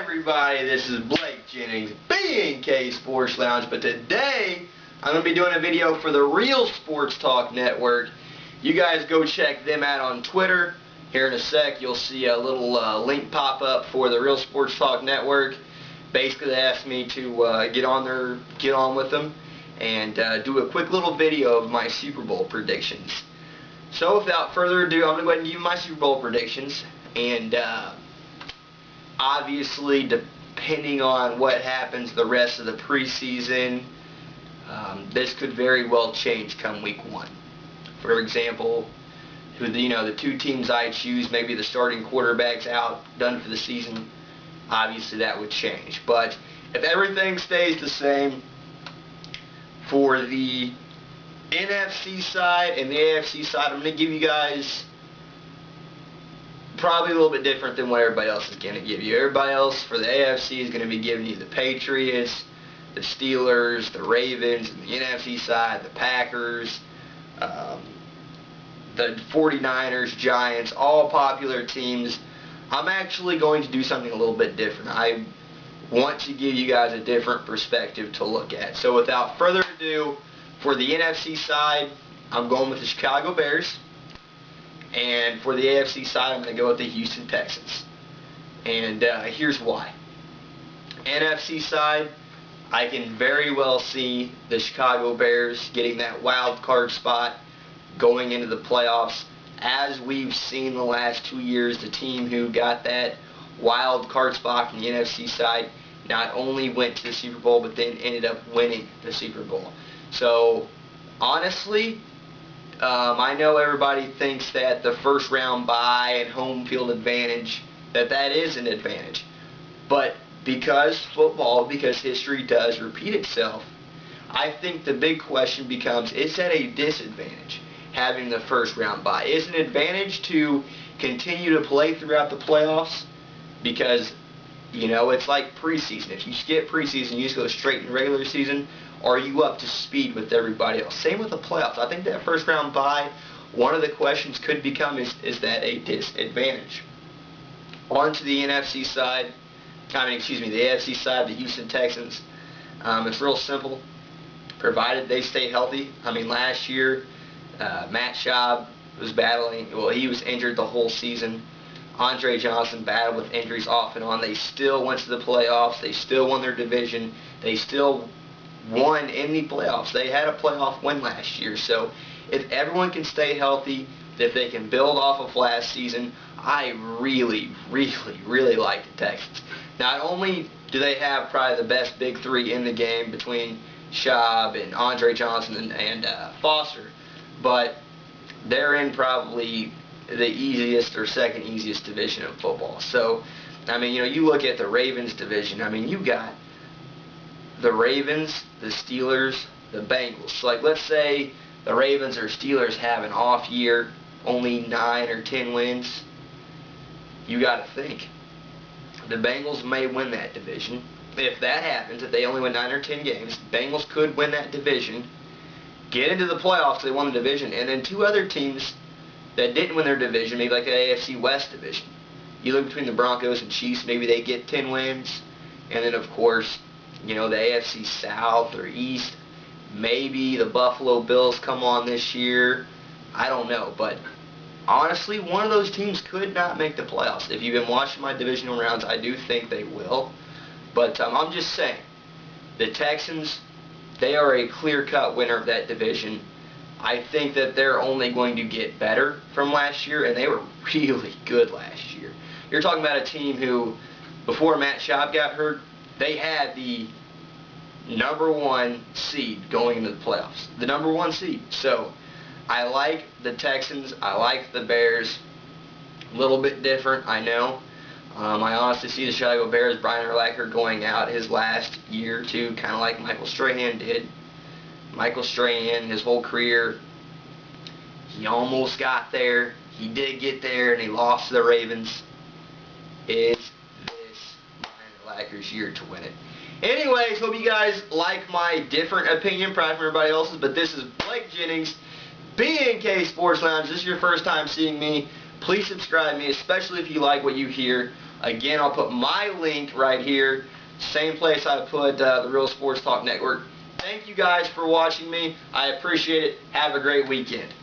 everybody, this is Blake Jennings, B&K Sports Lounge, but today I'm going to be doing a video for the Real Sports Talk Network. You guys go check them out on Twitter. Here in a sec you'll see a little link pop up for the Real Sports Talk Network. Basically they asked me to get on with them and do a quick little video of my Super Bowl predictions. So without further ado, I'm going to go ahead and give you my Super Bowl predictions, and obviously depending on what happens the rest of the preseason, this could very well change come week 1. For example, the two teams I choose, maybe the starting quarterback's out, done for the season, obviously that would change. But if everything stays the same for the NFC side and the AFC side, I'm going to give you guys probably a little bit different than what everybody else is going to give you. Everybody else for the AFC is going to be giving you the Patriots, the Steelers, the Ravens, and the NFC side, the Packers, the 49ers, Giants, all popular teams. I'm actually going to do something a little bit different. I want to give you guys a different perspective to look at. So without further ado, for the NFC side, I'm going with the Chicago Bears. And for the AFC side, I'm going to go with the Houston Texans. And here's why. NFC side, I can very well see the Chicago Bears getting that wild card spot going into the playoffs. As we've seen the last 2 years, the team who got that wild card spot from the NFC side not only went to the Super Bowl, but then ended up winning the Super Bowl. So, honestly, I know everybody thinks that the first round bye and home field advantage, that is an advantage. But because history does repeat itself, I think the big question becomes, is that a disadvantage, having the first round bye? Is it an advantage to continue to play throughout the playoffs? Because, it's like preseason. If you skip preseason, you just go straight in regular season, are you up to speed with everybody else? Same with the playoffs. I think that first round bye, one of the questions could become, is that a disadvantage? On to the NFC side, the AFC side, the Houston Texans. It's real simple, provided they stay healthy. Last year, Matt Schaub was he was injured the whole season. Andre Johnson battled with injuries off and on. They still went to the playoffs. They still won their division. They still won in the playoffs. They had a playoff win last year. So if everyone can stay healthy, if they can build off of last season, I really, really, really like the Texans. Not only do they have probably the best big three in the game between Schaub and Andre Johnson and Foster, but they're in probably the easiest or second easiest division of football. So, you look at the Ravens division, you got the Ravens, the Steelers, the Bengals. So, let's say the Ravens or Steelers have an off year, only 9 or 10 wins. You got to think, the Bengals may win that division. If that happens, if they only win 9 or 10 games, Bengals could win that division, get into the playoffs, they won the division, and then two other teams that didn't win their division, maybe like the AFC West division. You look between the Broncos and Chiefs, maybe they get 10 wins, and then of course, the AFC South or East, maybe the Buffalo Bills come on this year. I don't know, but honestly, one of those teams could not make the playoffs. If you've been watching my divisional rounds, I do think they will. But I'm just saying, the Texans, they are a clear-cut winner of that division. I think that they're only going to get better from last year, and they were really good last year. You're talking about a team who, before Matt Schaub got hurt, they had the #1 seed going into the playoffs. The #1 seed. So, I like the Texans. I like the Bears. A little bit different, I know. I honestly see the Chicago Bears, Brian Urlacher, going out his last year or two, kind of like Michael Strahan did. Michael Strahan, his whole career, he almost got there. He did get there, and he lost to the Ravens. Is this Brian Urlacher's year to win it? Anyways, hope you guys like my different opinion, probably from everybody else's, but this is Blake Jennings, B&K Sports Lounge. This is your first time seeing me. Please subscribe to me, especially if you like what you hear. Again, I'll put my link right here, same place I put the Real Sports Talk Network. Thank you guys for watching me. I appreciate it. Have a great weekend.